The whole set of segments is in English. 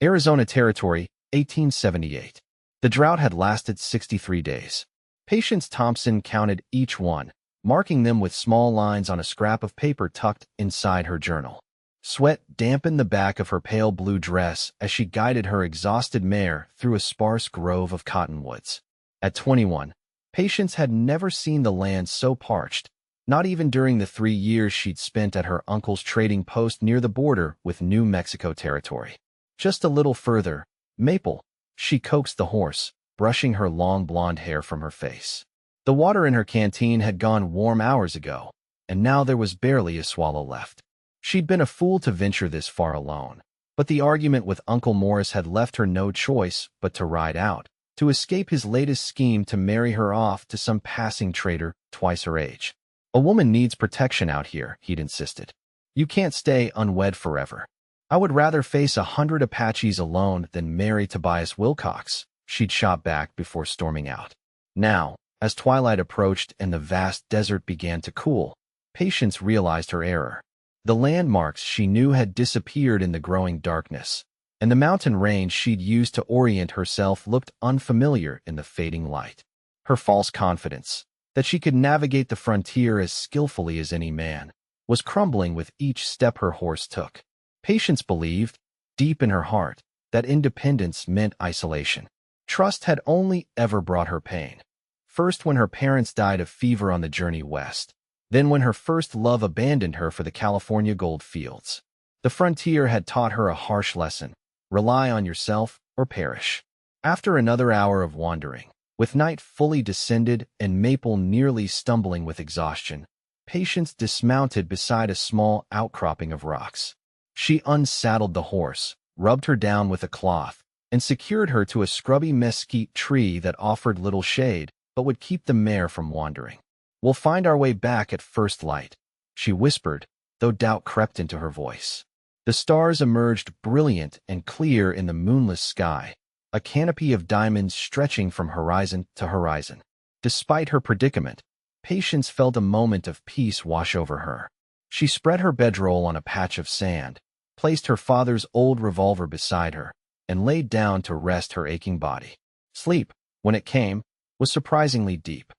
Arizona Territory, 1878. The drought had lasted 63 days. Patience Thompson counted each one, marking them with small lines on a scrap of paper tucked inside her journal. Sweat dampened the back of her pale blue dress as she guided her exhausted mare through a sparse grove of cottonwoods. At 21, Patience had never seen the land so parched, not even during the 3 years she'd spent at her uncle's trading post near the border with New Mexico Territory. Just a little further, Maple, she coaxed the horse, brushing her long blonde hair from her face. The water in her canteen had gone warm hours ago, and now there was barely a swallow left. She'd been a fool to venture this far alone, but the argument with Uncle Morris had left her no choice but to ride out, to escape his latest scheme to marry her off to some passing trader twice her age. A woman needs protection out here, he'd insisted. You can't stay unwed forever. I would rather face 100 Apaches alone than marry Tobias Wilcox, she'd shot back before storming out. Now, as twilight approached and the vast desert began to cool, Patience realized her error. The landmarks she knew had disappeared in the growing darkness, and the mountain range she'd used to orient herself looked unfamiliar in the fading light. Her false confidence, that she could navigate the frontier as skillfully as any man, was crumbling with each step her horse took. Patience believed, deep in her heart, that independence meant isolation. Trust had only ever brought her pain. First when her parents died of fever on the journey west, then when her first love abandoned her for the California gold fields. The frontier had taught her a harsh lesson: rely on yourself or perish. After another hour of wandering, with night fully descended and Maple nearly stumbling with exhaustion, Patience dismounted beside a small outcropping of rocks. She unsaddled the horse, rubbed her down with a cloth, and secured her to a scrubby mesquite tree that offered little shade but would keep the mare from wandering. We'll find our way back at first light, she whispered, though doubt crept into her voice. The stars emerged brilliant and clear in the moonless sky, a canopy of diamonds stretching from horizon to horizon. Despite her predicament, Patience felt a moment of peace wash over her. She spread her bedroll on a patch of sand, placed her father's old revolver beside her, and laid down to rest her aching body. Sleep, when it came, was surprisingly deep.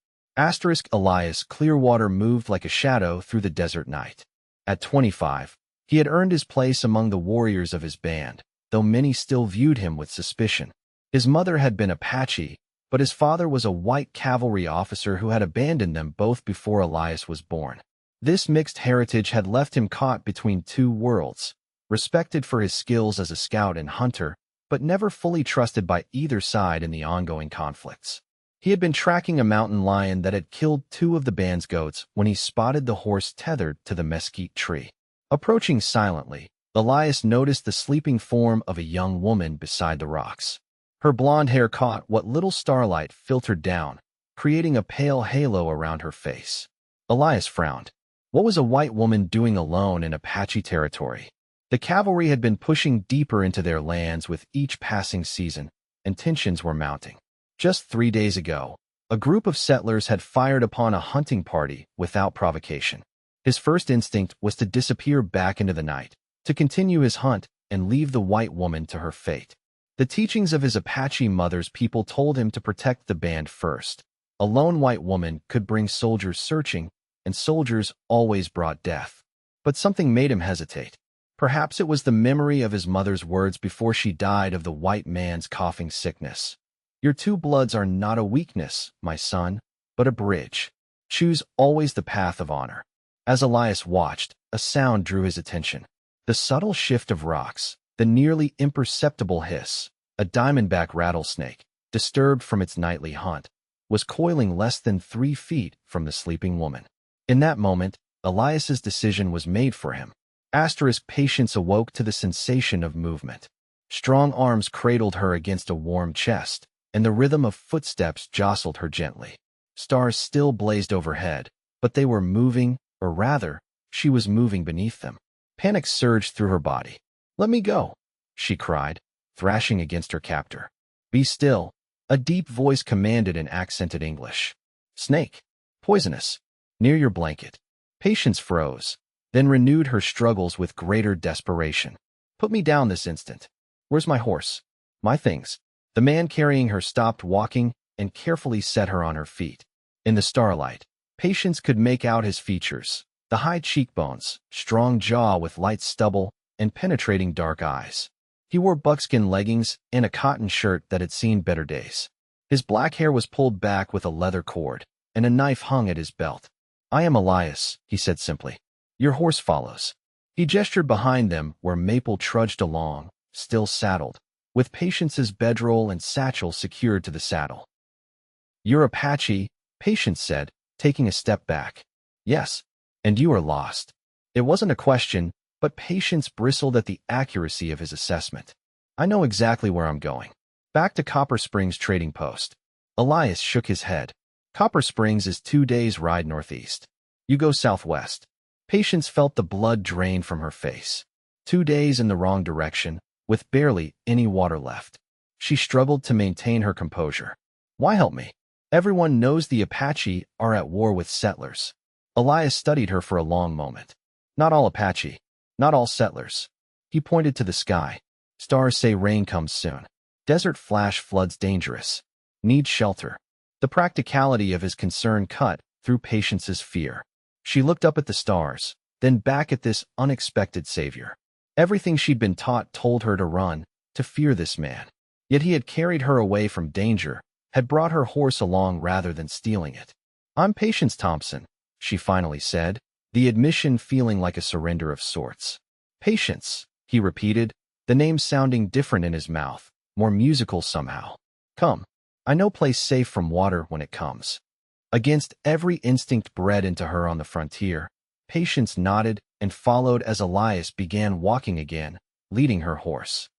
Elias Clearwater moved like a shadow through the desert night. At 25, he had earned his place among the warriors of his band, though many still viewed him with suspicion. His mother had been Apache, but his father was a white cavalry officer who had abandoned them both before Elias was born. This mixed heritage had left him caught between two worlds, respected for his skills as a scout and hunter, but never fully trusted by either side in the ongoing conflicts. He had been tracking a mountain lion that had killed 2 of the band's goats when he spotted the horse tethered to the mesquite tree. Approaching silently, Elias noticed the sleeping form of a young woman beside the rocks. Her blonde hair caught what little starlight filtered down, creating a pale halo around her face. Elias frowned. What was a white woman doing alone in Apache territory? The cavalry had been pushing deeper into their lands with each passing season, and tensions were mounting. Just 3 days ago, a group of settlers had fired upon a hunting party without provocation. His first instinct was to disappear back into the night, to continue his hunt and leave the white woman to her fate. The teachings of his Apache mother's people told him to protect the band first. A lone white woman could bring soldiers searching, and soldiers always brought death. But something made him hesitate. Perhaps it was the memory of his mother's words before she died of the white man's coughing sickness. Your 2 bloods are not a weakness, my son, but a bridge. Choose always the path of honor. As Elias watched, a sound drew his attention. The subtle shift of rocks, the nearly imperceptible hiss, a diamondback rattlesnake, disturbed from its nightly hunt, was coiling less than 3 feet from the sleeping woman. In that moment, Elias's decision was made for him. Patience awoke to the sensation of movement. Strong arms cradled her against a warm chest, and the rhythm of footsteps jostled her gently. Stars still blazed overhead, but they were moving, or rather, she was moving beneath them. Panic surged through her body. "Let me go," she cried, thrashing against her captor. "Be still," a deep voice commanded in accented English. "Snake. Poisonous. Near your blanket." Patience froze, then renewed her struggles with greater desperation. "Put me down this instant." Where's my horse? My things. The man carrying her stopped walking and carefully set her on her feet. In the starlight, Patience could make out his features, the high cheekbones, strong jaw with light stubble, and penetrating dark eyes. He wore buckskin leggings and a cotton shirt that had seen better days. His black hair was pulled back with a leather cord, and a knife hung at his belt. "I am Elias," he said simply. "Your horse follows." He gestured behind them where Maple trudged along, still saddled, with Patience's bedroll and satchel secured to the saddle. "You're Apache," Patience said, taking a step back. "Yes, and you are lost." It wasn't a question, but Patience bristled at the accuracy of his assessment. "I know exactly where I'm going. Back to Copper Springs Trading Post." Elias shook his head. "Copper Springs is 2 days' ride northeast. You go southwest." Patience felt the blood drain from her face. 2 days in the wrong direction, with barely any water left. She struggled to maintain her composure. "Why help me? Everyone knows the Apache are at war with settlers." Elias studied her for a long moment. "Not all Apache. Not all settlers." He pointed to the sky. "Stars say rain comes soon. Desert flash floods dangerous. Need shelter." The practicality of his concern cut through Patience's fear. She looked up at the stars, then back at this unexpected savior. Everything she'd been taught told her to run, to fear this man. Yet he had carried her away from danger, had brought her horse along rather than stealing it. "I'm Patience Thompson," she finally said, the admission feeling like a surrender of sorts. "Patience," he repeated, the name sounding different in his mouth, more musical somehow. "Come. I know place safe from water when it comes." Against every instinct bred into her on the frontier, Patience nodded and followed as Elias began walking again, leading her horse.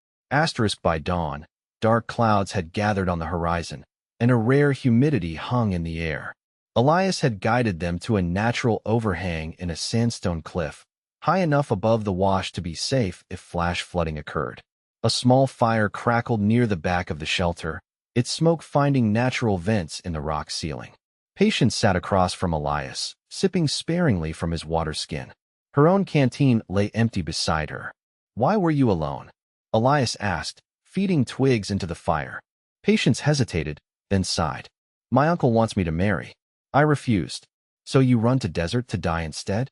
By dawn, dark clouds had gathered on the horizon, and a rare humidity hung in the air. Elias had guided them to a natural overhang in a sandstone cliff, high enough above the wash to be safe if flash flooding occurred. A small fire crackled near the back of the shelter, its smoke finding natural vents in the rock ceiling. Patience sat across from Elias, sipping sparingly from his water skin. Her own canteen lay empty beside her. "Why were you alone?" Elias asked, feeding twigs into the fire. Patience hesitated, then sighed. "My uncle wants me to marry. I refused." "So you run to desert to die instead?"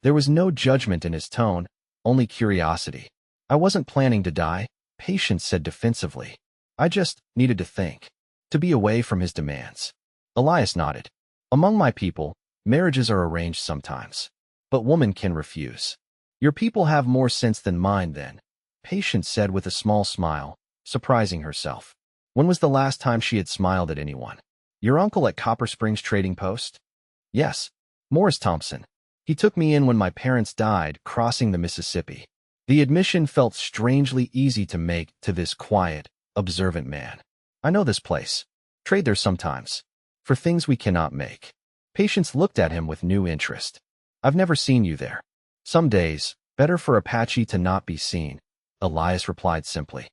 There was no judgment in his tone, only curiosity. "I wasn't planning to die," Patience said defensively. "I just needed to think. To be away from his demands." Elias nodded. "Among my people, marriages are arranged sometimes. But women can refuse." "Your people have more sense than mine, then," Patience said with a small smile, surprising herself. When was the last time she had smiled at anyone? "Your uncle at Copper Springs Trading Post?" "Yes. Morris Thompson. He took me in when my parents died crossing the Mississippi." The admission felt strangely easy to make to this quiet, observant man. "I know this place. Trade there sometimes. For things we cannot make." Patience looked at him with new interest. "I've never seen you there." "Some days, better for Apache to not be seen," Elias replied simply.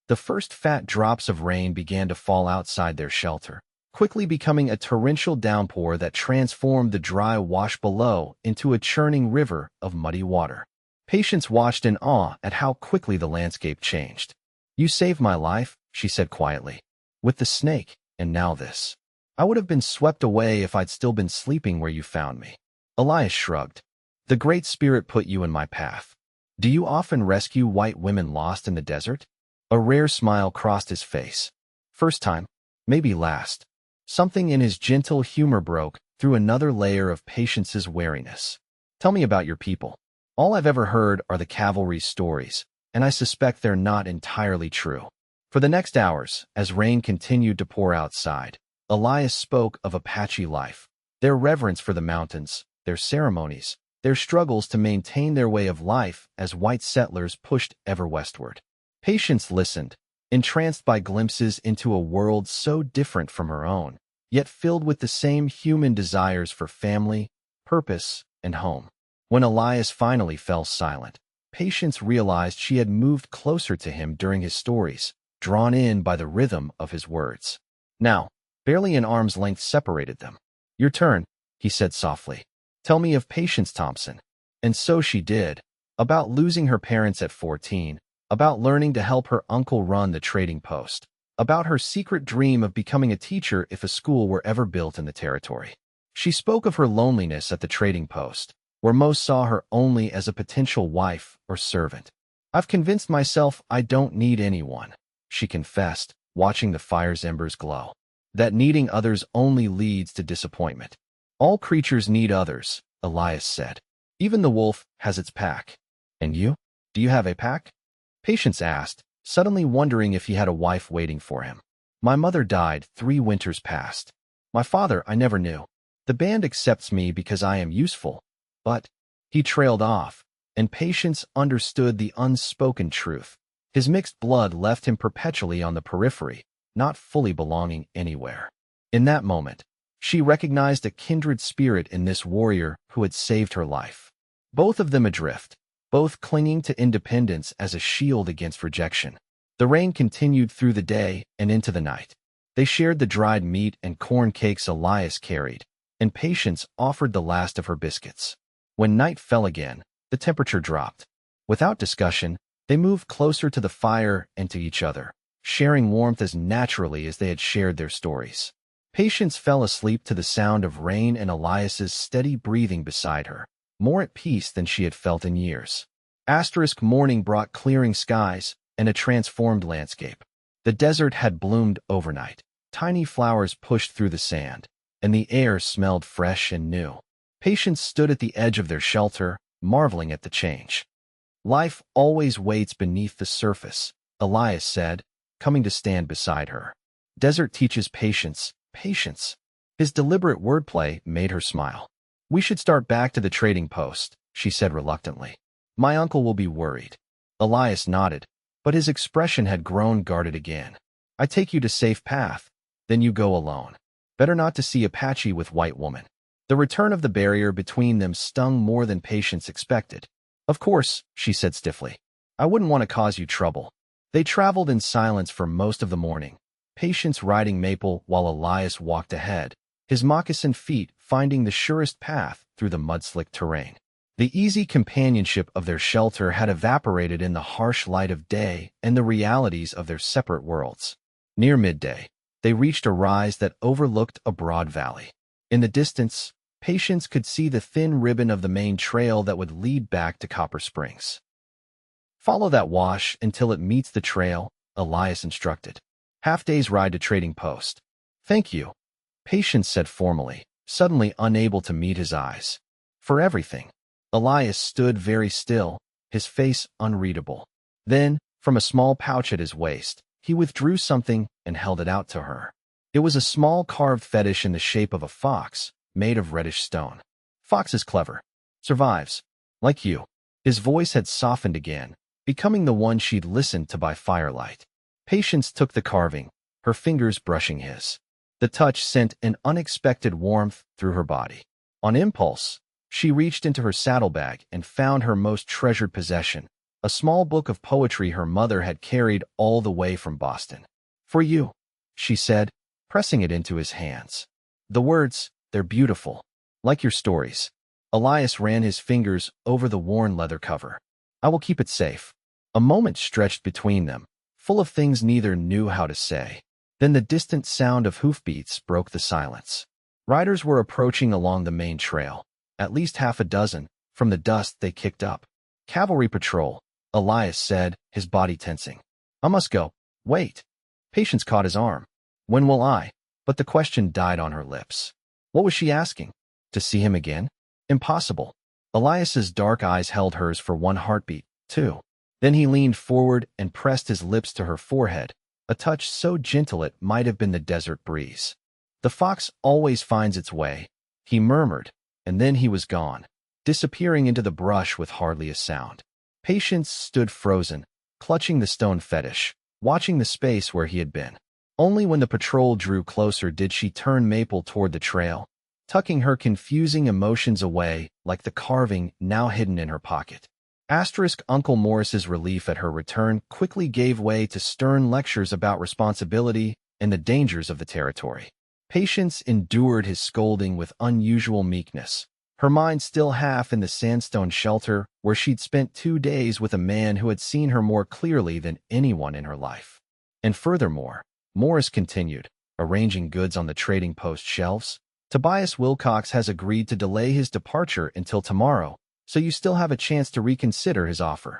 The first fat drops of rain began to fall outside their shelter, quickly becoming a torrential downpour that transformed the dry wash below into a churning river of muddy water. Patience watched in awe at how quickly the landscape changed. "You saved my life," she said quietly. "With the snake, and now this. I would have been swept away if I'd still been sleeping where you found me." Elias shrugged. "The Great Spirit put you in my path. Do you often rescue white women lost in the desert?" A rare smile crossed his face. "First time, maybe last." Something in his gentle humor broke through another layer of Patience's wariness. "Tell me about your people. All I've ever heard are the cavalry's stories, and I suspect they're not entirely true." For the next hours, as rain continued to pour outside, Elias spoke of Apache life, their reverence for the mountains, their ceremonies, their struggles to maintain their way of life as white settlers pushed ever westward. Patience listened, entranced by glimpses into a world so different from her own, yet filled with the same human desires for family, purpose, and home. When Elias finally fell silent, Patience realized she had moved closer to him during his stories, drawn in by the rhythm of his words. Now, barely an arm's length separated them. "Your turn," he said softly. "Tell me of Patience Thompson." And so she did, about losing her parents at 14, about learning to help her uncle run the trading post, about her secret dream of becoming a teacher if a school were ever built in the territory. She spoke of her loneliness at the trading post, where most saw her only as a potential wife or servant. "I've convinced myself I don't need anyone," she confessed, watching the fire's embers glow. "That needing others only leads to disappointment." "All creatures need others," Elias said. "Even the wolf has its pack." "And you? Do you have a pack?" Patience asked, suddenly wondering if he had a wife waiting for him. "My mother died 3 winters past. My father I never knew. The band accepts me because I am useful, but—" He trailed off, and Patience understood the unspoken truth. His mixed blood left him perpetually on the periphery, not fully belonging anywhere. In that moment, she recognized a kindred spirit in this warrior who had saved her life. Both of them adrift, both clinging to independence as a shield against rejection. The rain continued through the day and into the night. They shared the dried meat and corn cakes Elias carried, and Patience offered the last of her biscuits. When night fell again, the temperature dropped. Without discussion, they moved closer to the fire and to each other, sharing warmth as naturally as they had shared their stories. Patience fell asleep to the sound of rain and Elias's steady breathing beside her, more at peace than she had felt in years. Morning brought clearing skies and a transformed landscape. The desert had bloomed overnight. Tiny flowers pushed through the sand, and the air smelled fresh and new. Patience stood at the edge of their shelter, marveling at the change. "Life always waits beneath the surface," Elias said, coming to stand beside her. "Desert teaches patience, patience." His deliberate wordplay made her smile. "We should start back to the trading post," she said reluctantly. "My uncle will be worried." Elias nodded, but his expression had grown guarded again. "I take you to safe path, then you go alone. Better not to see Apache with white woman." The return of the barrier between them stung more than Patience expected. "Of course," she said stiffly. "I wouldn't want to cause you trouble." They traveled in silence for most of the morning, Patience riding Maple while Elias walked ahead, his moccasined feet finding the surest path through the mud-slick terrain. The easy companionship of their shelter had evaporated in the harsh light of day and the realities of their separate worlds. Near midday, they reached a rise that overlooked a broad valley. In the distance, Patience could see the thin ribbon of the main trail that would lead back to Copper Springs. "Follow that wash until it meets the trail," Elias instructed. "Half-day's ride to trading post." "Thank you," Patience said formally, suddenly unable to meet his eyes. "For everything." Elias stood very still, his face unreadable. Then, from a small pouch at his waist, he withdrew something and held it out to her. It was a small carved fetish in the shape of a fox, made of reddish stone. "Fox is clever. Survives. Like you." His voice had softened again, becoming the one she'd listened to by firelight. Patience took the carving, her fingers brushing his. The touch sent an unexpected warmth through her body. On impulse, she reached into her saddlebag and found her most treasured possession, a small book of poetry her mother had carried all the way from Boston. "For you," she said, pressing it into his hands. "The words, they're beautiful. Like your stories." Elias ran his fingers over the worn leather cover. "I will keep it safe." A moment stretched between them, full of things neither knew how to say. Then the distant sound of hoofbeats broke the silence. Riders were approaching along the main trail, at least half a dozen, from the dust they kicked up. "Cavalry patrol," Elias said, his body tensing. "I must go." "Wait." Patience caught his arm. "When will I?" But the question died on her lips. What was she asking? To see him again? Impossible. Elias's dark eyes held hers for one heartbeat, too. Then he leaned forward and pressed his lips to her forehead, a touch so gentle it might have been the desert breeze. "The fox always finds its way," he murmured, and then he was gone, disappearing into the brush with hardly a sound. Patience stood frozen, clutching the stone fetish, watching the space where he had been. Only when the patrol drew closer did she turn Maple toward the trail, tucking her confusing emotions away like the carving now hidden in her pocket. Uncle Morris's relief at her return quickly gave way to stern lectures about responsibility and the dangers of the territory. Patience endured his scolding with unusual meekness, her mind still half in the sandstone shelter where she'd spent 2 days with a man who had seen her more clearly than anyone in her life. And furthermore, Morris continued, arranging goods on the trading post shelves. Tobias Wilcox has agreed to delay his departure until tomorrow, so you still have a chance to reconsider his offer.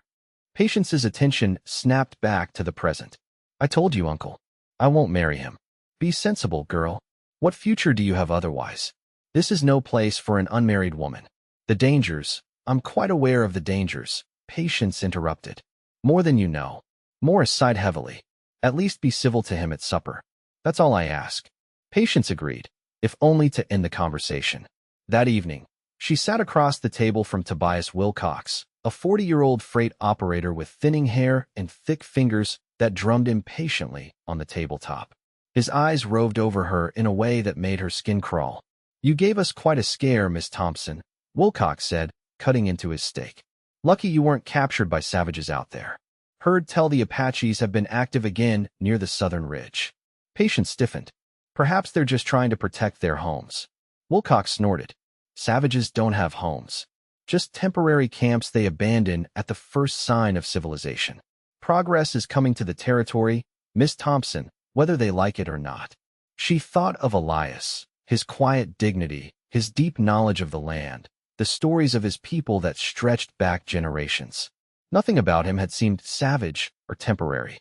Patience's attention snapped back to the present. I told you, Uncle. I won't marry him. Be sensible, girl. What future do you have otherwise? This is no place for an unmarried woman. The dangers. I'm quite aware of the dangers, Patience interrupted. More than you know. Morris sighed heavily. At least be civil to him at supper. That's all I ask. Patience agreed, if only to end the conversation. That evening, she sat across the table from Tobias Wilcox, a 40-year-old freight operator with thinning hair and thick fingers that drummed impatiently on the tabletop. His eyes roved over her in a way that made her skin crawl. You gave us quite a scare, Miss Thompson, Wilcox said, cutting into his steak. Lucky you weren't captured by savages out there. Heard tell the Apaches have been active again near the southern ridge. Patience stiffened. Perhaps they're just trying to protect their homes. Wilcox snorted. Savages don't have homes. Just temporary camps they abandon at the first sign of civilization. Progress is coming to the territory, Miss Thompson, whether they like it or not. She thought of Elias, his quiet dignity, his deep knowledge of the land, the stories of his people that stretched back generations. Nothing about him had seemed savage or temporary.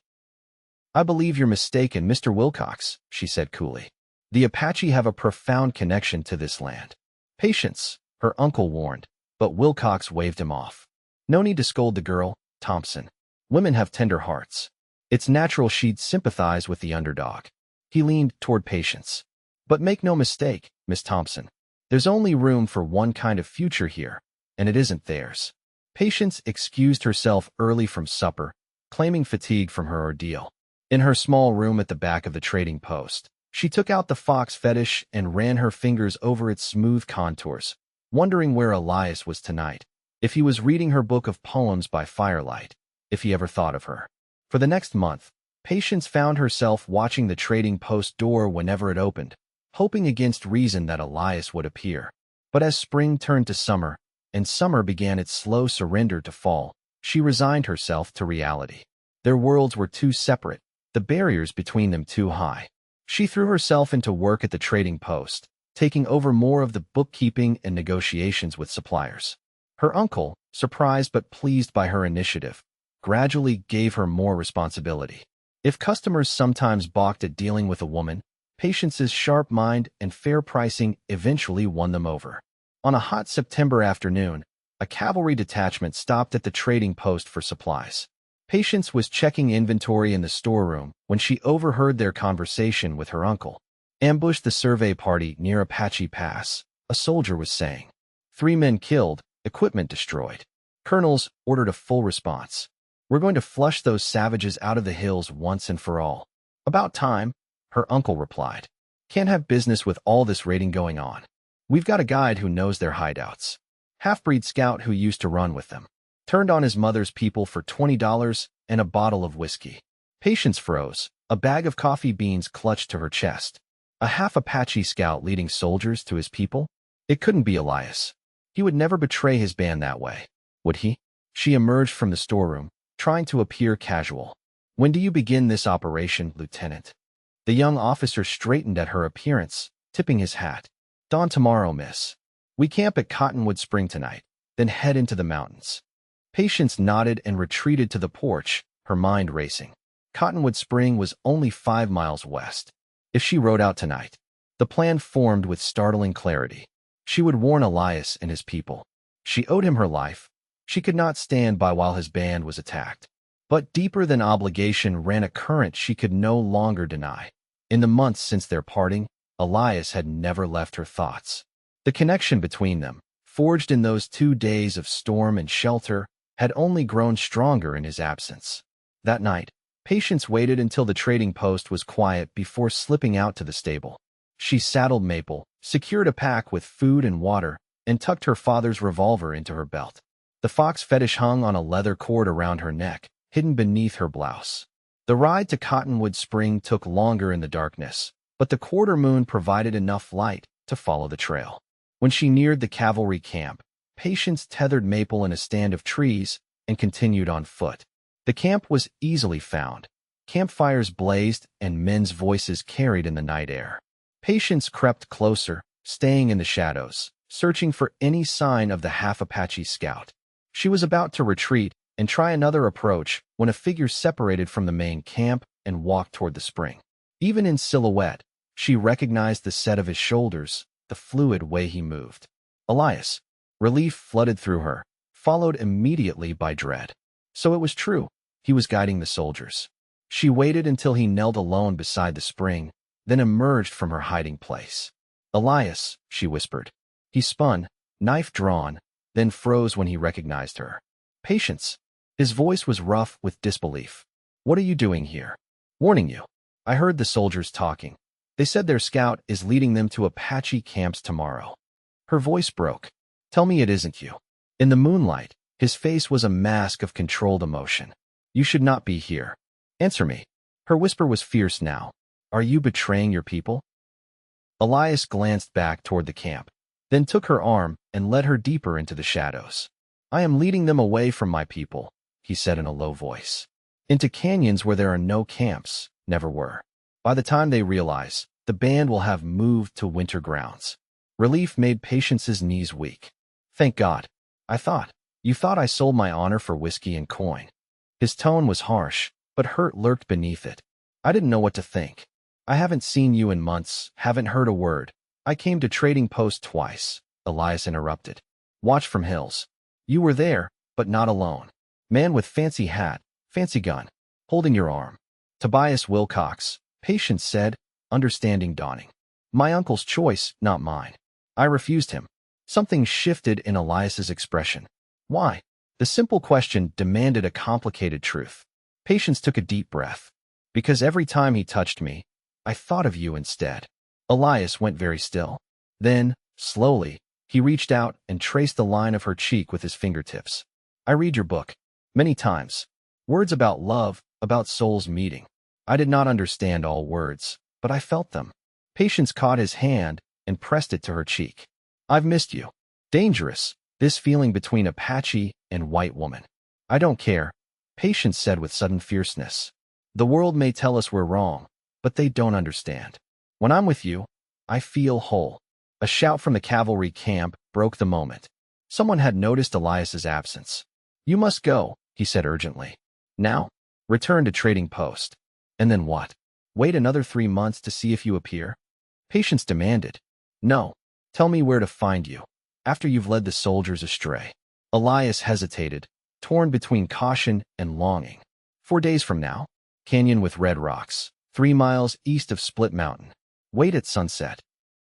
I believe you're mistaken, Mr. Wilcox, she said coolly. The Apache have a profound connection to this land. Patience, her uncle warned, but Wilcox waved him off. No need to scold the girl, Thompson. Women have tender hearts. It's natural she'd sympathize with the underdog. He leaned toward Patience. But make no mistake, Miss Thompson. There's only room for one kind of future here, and it isn't theirs. Patience excused herself early from supper, claiming fatigue from her ordeal. In her small room at the back of the trading post, she took out the fox fetish and ran her fingers over its smooth contours, wondering where Elias was tonight, if he was reading her book of poems by firelight, if he ever thought of her. For the next month, Patience found herself watching the trading post door whenever it opened, hoping against reason that Elias would appear. But as spring turned to summer, and summer began its slow surrender to fall, she resigned herself to reality. Their worlds were too separate, the barriers between them too high. She threw herself into work at the trading post, taking over more of the bookkeeping and negotiations with suppliers. Her uncle, surprised but pleased by her initiative, gradually gave her more responsibility. If customers sometimes balked at dealing with a woman, Patience's sharp mind and fair pricing eventually won them over. On a hot September afternoon, a cavalry detachment stopped at the trading post for supplies. Patience was checking inventory in the storeroom when she overheard their conversation with her uncle. Ambushed the survey party near Apache Pass, a soldier was saying. 3 men killed, equipment destroyed. Colonels ordered a full response. We're going to flush those savages out of the hills once and for all. About time, her uncle replied. Can't have business with all this raiding going on. We've got a guide who knows their hideouts. Half-breed scout who used to run with them. Turned on his mother's people for $20 and a bottle of whiskey. Patience froze, a bag of coffee beans clutched to her chest. A half-Apache scout leading soldiers to his people? It couldn't be Elias. He would never betray his band that way, would he? She emerged from the storeroom, trying to appear casual. When do you begin this operation, Lieutenant? The young officer straightened at her appearance, tipping his hat. Dawn tomorrow, miss. We camp at Cottonwood Spring tonight, then head into the mountains. Patience nodded and retreated to the porch, her mind racing. Cottonwood Spring was only 5 miles west. If she rode out tonight, the plan formed with startling clarity. She would warn Elias and his people. She owed him her life. She could not stand by while his band was attacked. But deeper than obligation ran a current she could no longer deny. In the months since their parting, Elias had never left her thoughts. The connection between them, forged in those 2 days of storm and shelter, had only grown stronger in his absence. That night, Patience waited until the trading post was quiet before slipping out to the stable. She saddled Maple, secured a pack with food and water, and tucked her father's revolver into her belt. The fox fetish hung on a leather cord around her neck, hidden beneath her blouse. The ride to Cottonwood Spring took longer in the darkness, but the quarter moon provided enough light to follow the trail. When she neared the cavalry camp, Patience tethered Maple in a stand of trees and continued on foot. The camp was easily found. Campfires blazed and men's voices carried in the night air. Patience crept closer, staying in the shadows, searching for any sign of the half-Apache scout. She was about to retreat and try another approach when a figure separated from the main camp and walked toward the spring. Even in silhouette, she recognized the set of his shoulders, the fluid way he moved. Elias. Relief flooded through her, followed immediately by dread. So it was true. He was guiding the soldiers. She waited until he knelt alone beside the spring, then emerged from her hiding place. Elias, she whispered. He spun, knife drawn, then froze when he recognized her. Patience. His voice was rough with disbelief. What are you doing here? Warning you. I heard the soldiers talking. They said their scout is leading them to Apache camps tomorrow. Her voice broke. Tell me it isn't you. In the moonlight, his face was a mask of controlled emotion. You should not be here. Answer me. Her whisper was fierce now. Are you betraying your people? Elias glanced back toward the camp, then took her arm and led her deeper into the shadows. I am leading them away from my people, he said in a low voice. Into canyons where there are no camps, never were. By the time they realize, the band will have moved to winter grounds. Relief made Patience's knees weak. Thank God. I thought. You thought I sold my honor for whiskey and coin. His tone was harsh, but hurt lurked beneath it. I didn't know what to think. I haven't seen you in months, haven't heard a word. I came to Trading Post twice, Elias interrupted. Watch from hills. You were there, but not alone. Man with fancy hat, fancy gun, holding your arm. Tobias Wilcox, Patience said, understanding dawning. My uncle's choice, not mine. I refused him. Something shifted in Elias's expression. Why? The simple question demanded a complicated truth. Patience took a deep breath. Because every time he touched me, I thought of you instead. Elias went very still. Then, slowly, he reached out and traced the line of her cheek with his fingertips. I read your book. Many times. Words about love, about souls meeting. I did not understand all words, but I felt them. Patience caught his hand and pressed it to her cheek. I've missed you. Dangerous, this feeling between Apache and white woman. I don't care, Patience said with sudden fierceness. The world may tell us we're wrong, but they don't understand. When I'm with you, I feel whole. A shout from the cavalry camp broke the moment. Someone had noticed Elias's absence. You must go, he said urgently. Now? Return to Trading Post. And then what? Wait another 3 months to see if you appear? Patience demanded. No. Tell me where to find you, after you've led the soldiers astray. Elias hesitated, torn between caution and longing. 4 days from now, canyon with red rocks, 3 miles east of Split Mountain. Wait at sunset.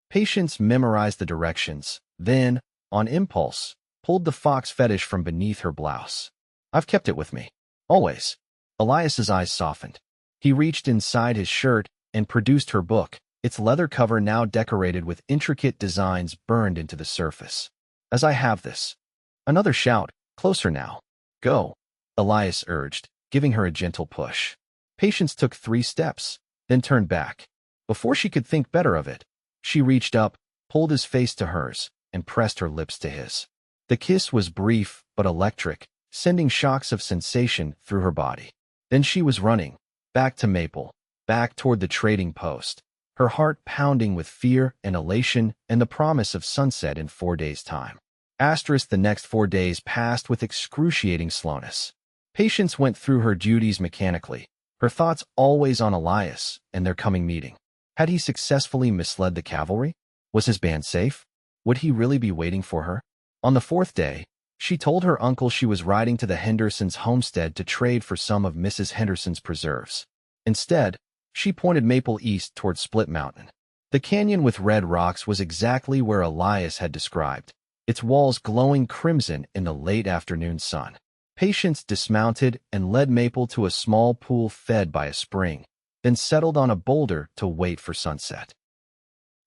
Patience memorized the directions, then, on impulse, pulled the fox fetish from beneath her blouse. I've kept it with me. Always. Elias's eyes softened. He reached inside his shirt and produced her book, its leather cover now decorated with intricate designs burned into the surface. As I have this. Another shout, closer now. Go, Elias urged, giving her a gentle push. Patience took 3 steps, then turned back. Before she could think better of it, she reached up, pulled his face to hers, and pressed her lips to his. The kiss was brief but electric, sending shocks of sensation through her body. Then she was running, back to Maple, back toward the Trading Post, her heart pounding with fear and elation and the promise of sunset in 4 days' time. The next 4 days passed with excruciating slowness. Patience went through her duties mechanically, her thoughts always on Elias and their coming meeting. Had he successfully misled the cavalry? Was his band safe? Would he really be waiting for her? On the 4th day, she told her uncle she was riding to the Hendersons' homestead to trade for some of Mrs. Henderson's preserves. Instead, she pointed Maple east toward Split Mountain. The canyon with red rocks was exactly where Elias had described, its walls glowing crimson in the late afternoon sun. Patience dismounted and led Maple to a small pool fed by a spring, then settled on a boulder to wait for sunset.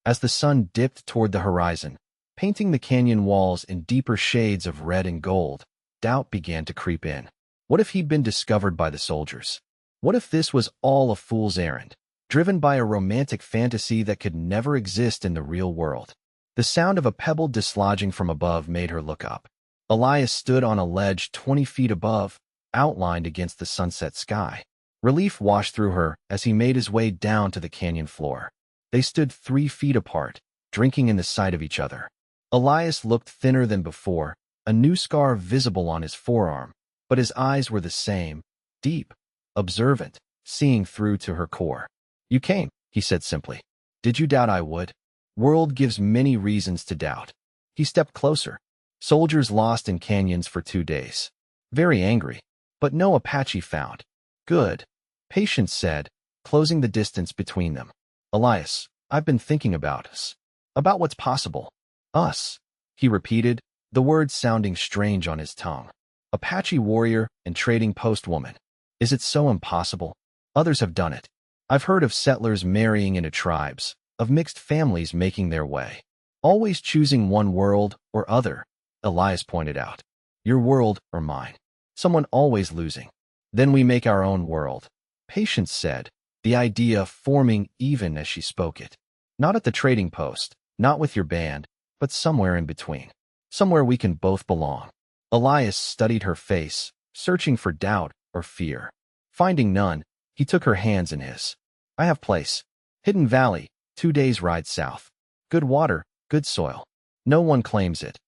As the sun dipped toward the horizon, painting the canyon walls in deeper shades of red and gold, doubt began to creep in. What if he'd been discovered by the soldiers? What if this was all a fool's errand, driven by a romantic fantasy that could never exist in the real world? The sound of a pebble dislodging from above made her look up. Elias stood on a ledge 20 feet above, outlined against the sunset sky. Relief washed through her as he made his way down to the canyon floor. They stood 3 feet apart, drinking in the sight of each other. Elias looked thinner than before, a new scar visible on his forearm, but his eyes were the same, deep, observant, seeing through to her core. "You came," he said simply. "Did you doubt I would?" "World gives many reasons to doubt." He stepped closer. Soldiers lost in canyons for 2 days. Very angry, but no Apache found. "Good," Patience said, closing the distance between them. "Elias, I've been thinking about us. About what's possible." "Us," he repeated, the words sounding strange on his tongue. "Apache warrior and trading post woman. Is it so impossible? Others have done it. I've heard of settlers marrying into tribes, of mixed families making their way. Always choosing one world or other," Elias pointed out. "Your world or mine. Someone always losing. Then we make our own world," Patience said, the idea forming even as she spoke it. "Not at the trading post, not with your band, but somewhere in between. Somewhere we can both belong." Elias studied her face, searching for doubt or fear. Finding none, he took her hands in his. "I have place. Hidden Valley, 2 days' ride south. Good water, good soil. No one claims it.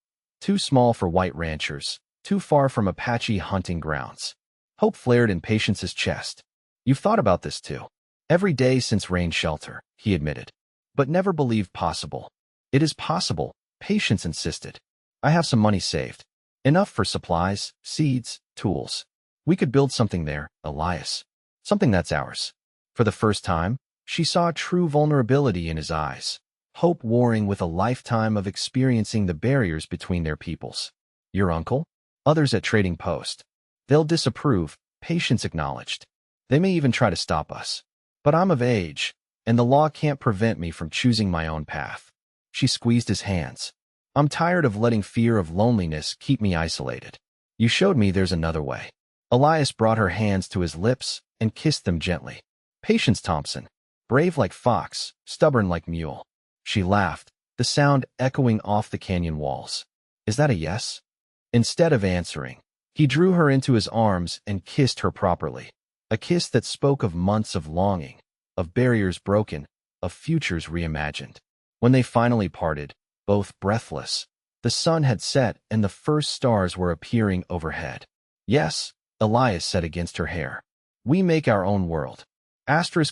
Too small for white ranchers, too far from Apache hunting grounds." Hope flared in Patience's chest. "You've thought about this too." "Every day since rain shelter," he admitted. "But never believed possible." "It is possible," Patience insisted. "I have some money saved. Enough for supplies, seeds, tools. We could build something there, Elias. Something that's ours." For the first time, she saw true vulnerability in his eyes. Hope warring with a lifetime of experiencing the barriers between their peoples. "Your uncle?" "Others at Trading Post. They'll disapprove," Patience acknowledged. "They may even try to stop us. But I'm of age, and the law can't prevent me from choosing my own path." She squeezed his hands. "I'm tired of letting fear of loneliness keep me isolated. You showed me there's another way." Elias brought her hands to his lips and kissed them gently. "Patience Thompson. Brave like fox, stubborn like mule." She laughed, the sound echoing off the canyon walls. "Is that a yes?" Instead of answering, he drew her into his arms and kissed her properly. A kiss that spoke of months of longing, of barriers broken, of futures reimagined. When they finally parted, both breathless, the sun had set and the first stars were appearing overhead. "Yes," Elias said against her hair. "We make our own world."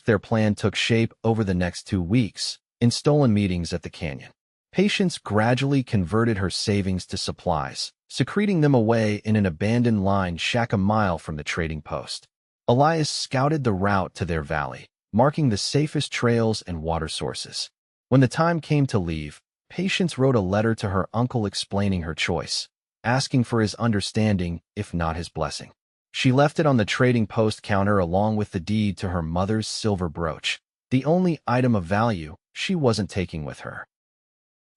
Their plan took shape over the next 2 weeks, in stolen meetings at the canyon. Patience gradually converted her savings to supplies, secreting them away in an abandoned line shack a mile from the trading post. Elias scouted the route to their valley, marking the safest trails and water sources. When the time came to leave, Patience wrote a letter to her uncle explaining her choice, asking for his understanding, if not his blessing. She left it on the trading post counter along with the deed to her mother's silver brooch, the only item of value she wasn't taking with her.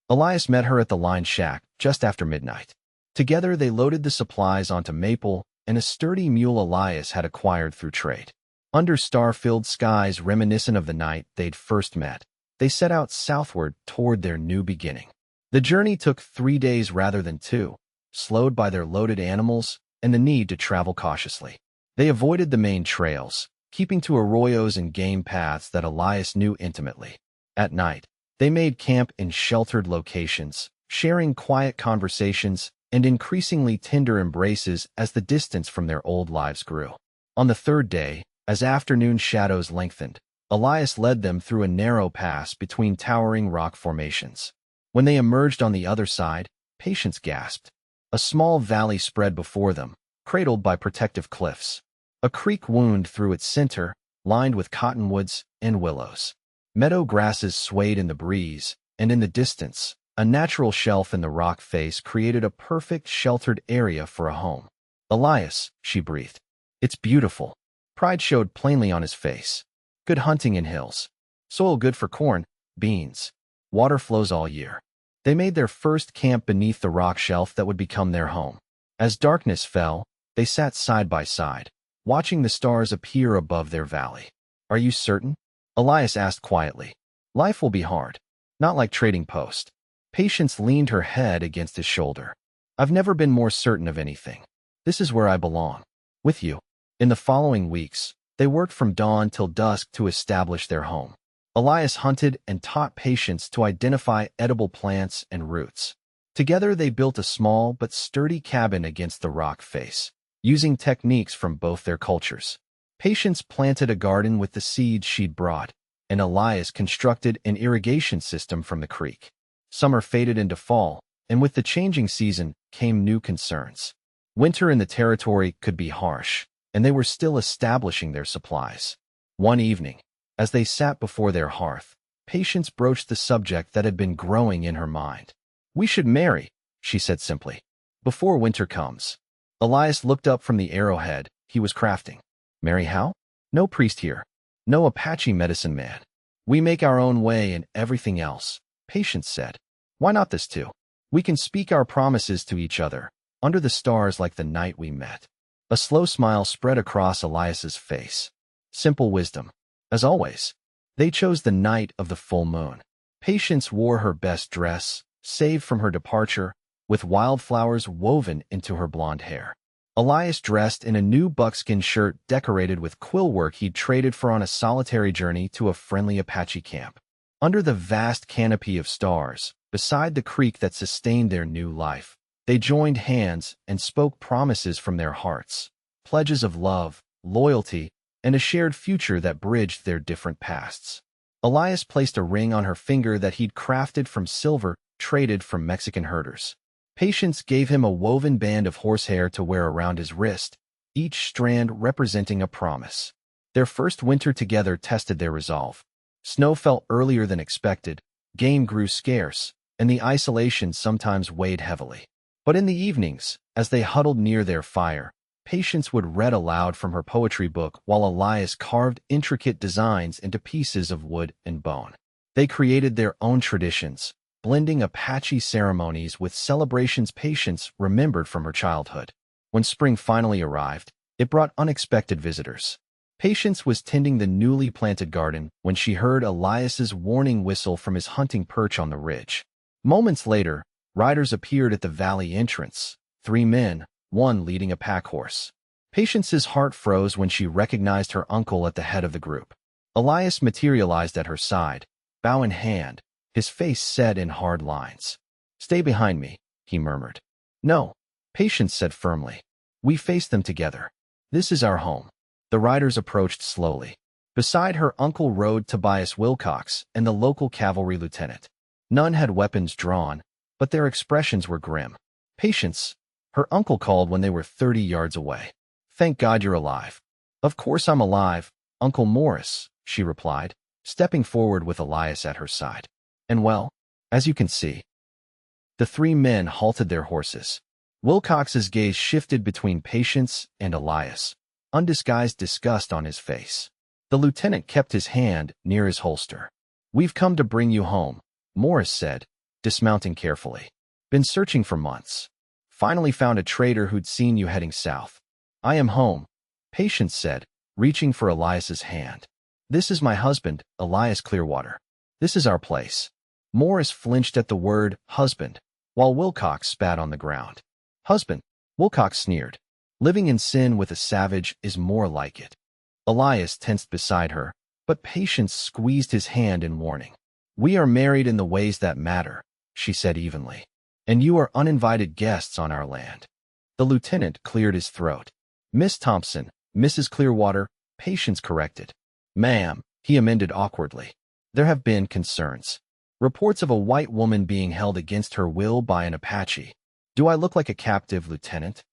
Elias met her at the line shack just after midnight. Together they loaded the supplies onto Maple and a sturdy mule Elias had acquired through trade. Under star-filled skies reminiscent of the night they'd first met, they set out southward toward their new beginning. The journey took 3 days rather than 2, slowed by their loaded animals and the need to travel cautiously. They avoided the main trails, keeping to arroyos and game paths that Elias knew intimately. At night, they made camp in sheltered locations, sharing quiet conversations and increasingly tender embraces as the distance from their old lives grew. On the 3rd day, as afternoon shadows lengthened, Elias led them through a narrow pass between towering rock formations. When they emerged on the other side, Patience gasped. A small valley spread before them, cradled by protective cliffs. A creek wound through its center, lined with cottonwoods and willows. Meadow grasses swayed in the breeze, and in the distance, a natural shelf in the rock face created a perfect sheltered area for a home. "Elias," she breathed. "It's beautiful." Pride showed plainly on his face. "Good hunting in hills. Soil good for corn, beans. Water flows all year." They made their first camp beneath the rock shelf that would become their home. As darkness fell, they sat side by side, watching the stars appear above their valley. "Are you certain?" Elias asked quietly. "Life will be hard. Not like Trading Post." Patience leaned her head against his shoulder. I've never been more certain of anything. This is where I belong. With you. In the following weeks, they worked from dawn till dusk to establish their home. Elias hunted and taught Patience to identify edible plants and roots. Together they built a small but sturdy cabin against the rock face, using techniques from both their cultures. Patience planted a garden with the seeds she'd brought, and Elias constructed an irrigation system from the creek. Summer faded into fall, and with the changing season came new concerns. Winter in the territory could be harsh, and they were still establishing their supplies. One evening, as they sat before their hearth, Patience broached the subject that had been growing in her mind. We should marry, she said simply, before winter comes. Elias looked up from the arrowhead he was crafting. Marry how? No priest here. No Apache medicine man. We make our own way in everything else, Patience said. Why not this too? We can speak our promises to each other, under the stars like the night we met. A slow smile spread across Elias's face. Simple wisdom. As always, they chose the night of the full moon. Patience wore her best dress, saved from her departure, with wildflowers woven into her blonde hair. Elias dressed in a new buckskin shirt decorated with quill work he'd traded for on a solitary journey to a friendly Apache camp. Under the vast canopy of stars, beside the creek that sustained their new life, they joined hands and spoke promises from their hearts, pledges of love, loyalty, and a shared future that bridged their different pasts. Elias placed a ring on her finger that he'd crafted from silver traded from Mexican herders. Patience gave him a woven band of horsehair to wear around his wrist, each strand representing a promise. Their first winter together tested their resolve. Snow fell earlier than expected, game grew scarce, and the isolation sometimes weighed heavily. But in the evenings, as they huddled near their fire, Patience would read aloud from her poetry book while Elias carved intricate designs into pieces of wood and bone. They created their own traditions, blending Apache ceremonies with celebrations Patience remembered from her childhood. When spring finally arrived, it brought unexpected visitors. Patience was tending the newly planted garden when she heard Elias's warning whistle from his hunting perch on the ridge. Moments later, riders appeared at the valley entrance, 3 men, one leading a pack horse. Patience's heart froze when she recognized her uncle at the head of the group. Elias materialized at her side, bow in hand, his face set in hard lines. Stay behind me, he murmured. No, Patience said firmly. We face them together. This is our home. The riders approached slowly. Beside her uncle rode Tobias Wilcox and the local cavalry lieutenant. None had weapons drawn, but their expressions were grim. Patience, her uncle called when they were 30 yards away. Thank God you're alive. Of course I'm alive, Uncle Morris, she replied, stepping forward with Elias at her side. And well, as you can see. The 3 men halted their horses. Wilcox's gaze shifted between Patience and Elias, undisguised disgust on his face. The lieutenant kept his hand near his holster. We've come to bring you home, Morris said, dismounting carefully. Been searching for months. Finally found a trader who'd seen you heading south. I am home, Patience said, reaching for Elias's hand. This is my husband, Elias Clearwater. This is our place. Morris flinched at the word husband, while Wilcox spat on the ground. Husband, Wilcox sneered. Living in sin with a savage is more like it. Elias tensed beside her, but Patience squeezed his hand in warning. We are married in the ways that matter, she said evenly. And you are uninvited guests on our land. The lieutenant cleared his throat. Miss Thompson, Mrs. Clearwater, Patience corrected. Ma'am, he amended awkwardly. There have been concerns. Reports of a white woman being held against her will by an Apache. Do I look like a captive, Lieutenant?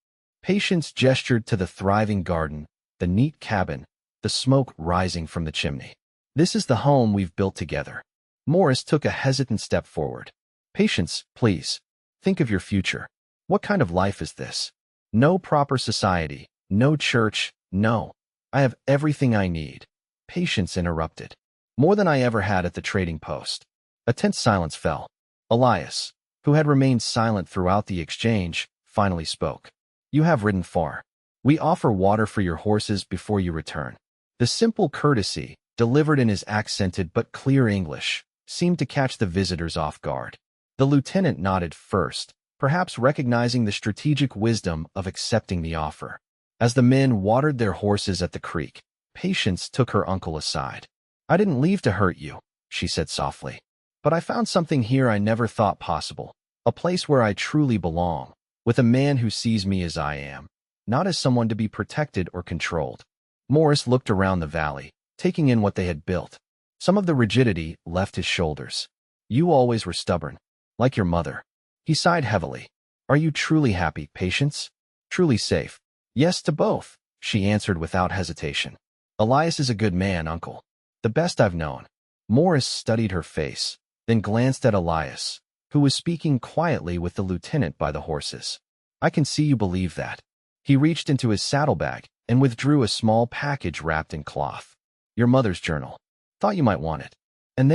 Patience gestured to the thriving garden, the neat cabin, the smoke rising from the chimney. This is the home we've built together. Morris took a hesitant step forward. Patience, please. Think of your future. What kind of life is this? No proper society, no church, no. I have everything I need. Patience interrupted. More than I ever had at the trading post. A tense silence fell. Elias, who had remained silent throughout the exchange, finally spoke. You have ridden far. We offer water for your horses before you return. The simple courtesy, delivered in his accented but clear English, seemed to catch the visitors off guard. The lieutenant nodded first, perhaps recognizing the strategic wisdom of accepting the offer. As the men watered their horses at the creek, Patience took her uncle aside. "I didn't leave to hurt you," she said softly. "But I found something here I never thought possible. A place where I truly belong, with a man who sees me as I am, not as someone to be protected or controlled." Morris looked around the valley, taking in what they had built. Some of the rigidity left his shoulders. "You always were stubborn, like your mother." He sighed heavily. "Are you truly happy, Patience? Truly safe?" "Yes to both," she answered without hesitation. "Elias is a good man, uncle. The best I've known." Morris studied her face, then glanced at Elias, who was speaking quietly with the lieutenant by the horses. "I can see you believe that." He reached into his saddlebag and withdrew a small package wrapped in cloth. "Your mother's journal. Thought you might want it. And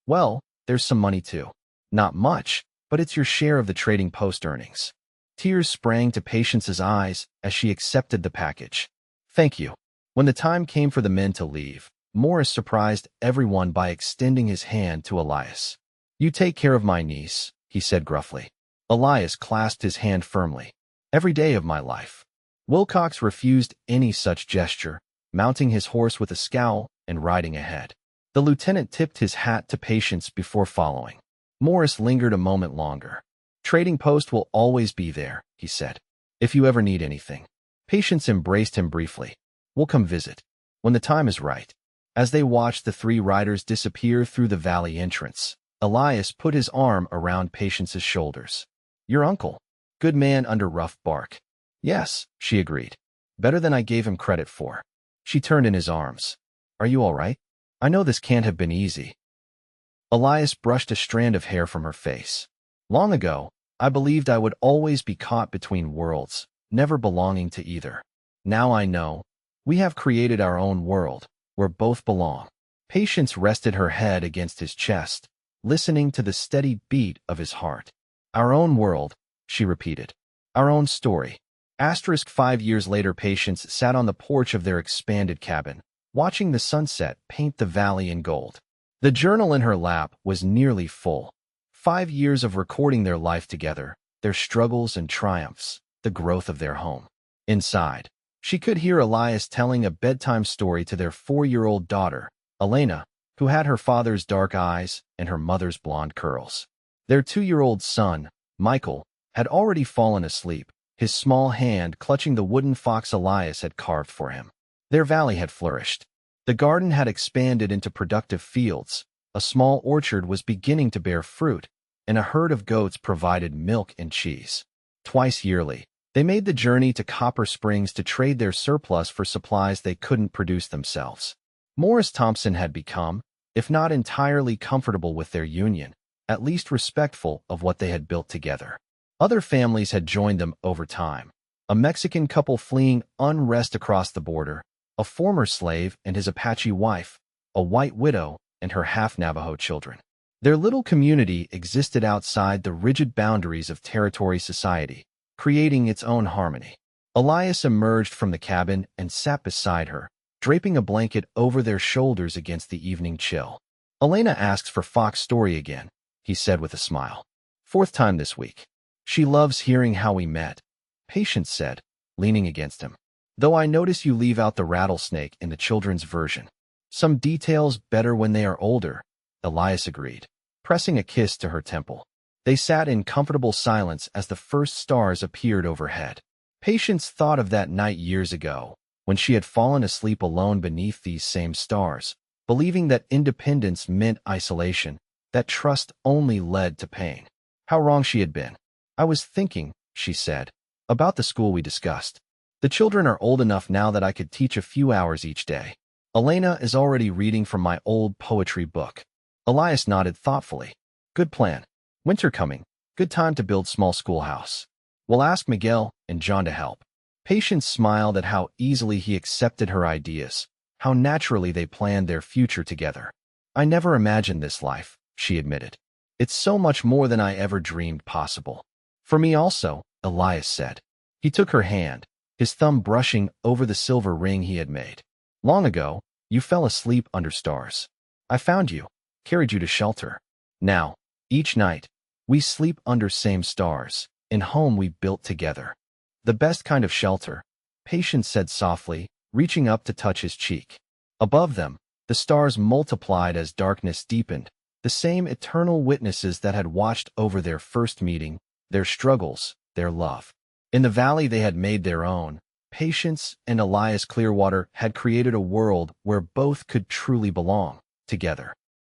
well, there's some money too. Not much, but it's your share of the trading post earnings." Tears sprang to Patience's eyes as she accepted the package. "Thank you." When the time came for the men to leave, Morris surprised everyone by extending his hand to Elias. "You take care of my niece," he said gruffly. Elias clasped his hand firmly. "Every day of my life." Wilcox refused any such gesture, mounting his horse with a scowl and riding ahead. The lieutenant tipped his hat to Patience before following. Morris lingered a moment longer. "Trading post will always be there," he said. "If you ever need anything." Patience embraced him briefly. "We'll come visit when the time is right." As they watched the three riders disappear through the valley entrance, Elias put his arm around Patience's shoulders. "Your uncle. Good man under rough bark." "Yes," she agreed. "Better than I gave him credit for." She turned in his arms. "Are you all right? I know this can't have been easy." Elias brushed a strand of hair from her face. "Long ago, I believed I would always be caught between worlds, never belonging to either. Now I know. We have created our own world, where both belong." Patience rested her head against his chest, listening to the steady beat of his heart. "Our own world," she repeated. "Our own story." 5 years later, Patience sat on the porch of their expanded cabin, watching the sunset paint the valley in gold. The journal in her lap was nearly full. 5 years of recording their life together, their struggles and triumphs, the growth of their home. Inside, she could hear Elias telling a bedtime story to their 4-year-old daughter, Elena, who had her father's dark eyes and her mother's blonde curls. Their 2-year-old son, Michael, had already fallen asleep, his small hand clutching the wooden fox Elias had carved for him. Their valley had flourished. The garden had expanded into productive fields, a small orchard was beginning to bear fruit, and a herd of goats provided milk and cheese. Twice yearly, they made the journey to Copper Springs to trade their surplus for supplies they couldn't produce themselves. Morris Thompson had become, if not entirely comfortable with their union, at least respectful of what they had built together. Other families had joined them over time. A Mexican couple fleeing unrest across the border, a former slave and his Apache wife, a white widow and her half-Navajo children. Their little community existed outside the rigid boundaries of territory society, creating its own harmony. Elias emerged from the cabin and sat beside her, draping a blanket over their shoulders against the evening chill. "Elena asks for Fox's story again," he said with a smile. "4th time this week. She loves hearing how we met," Patience said, leaning against him. "Though I notice you leave out the rattlesnake in the children's version. Some details better when they are older," Elias agreed, pressing a kiss to her temple. They sat in comfortable silence as the first stars appeared overhead. Patience thought of that night years ago, when she had fallen asleep alone beneath these same stars, believing that independence meant isolation, that trust only led to pain. How wrong she had been. "I was thinking," she said, "about the school we discussed. The children are old enough now that I could teach a few hours each day. Elena is already reading from my old poetry book." Elias nodded thoughtfully. "Good plan. Winter coming. Good time to build small schoolhouse. We'll ask Miguel and John to help." Patience smiled at how easily he accepted her ideas, how naturally they planned their future together. "I never imagined this life," she admitted. "It's so much more than I ever dreamed possible." "For me also," Elias said. He took her hand, his thumb brushing over the silver ring he had made. "Long ago, you fell asleep under stars. I found you, carried you to shelter. Now, each night, We sleep under same stars, in home we built together. The best kind of shelter, Patience said softly, reaching up to touch his cheek. Above them, the stars multiplied as darkness deepened, the same eternal witnesses that had watched over their first meeting, their struggles, their love. In the valley they had made their own. Patience and Elias Clearwater had created a world where both could truly belong together.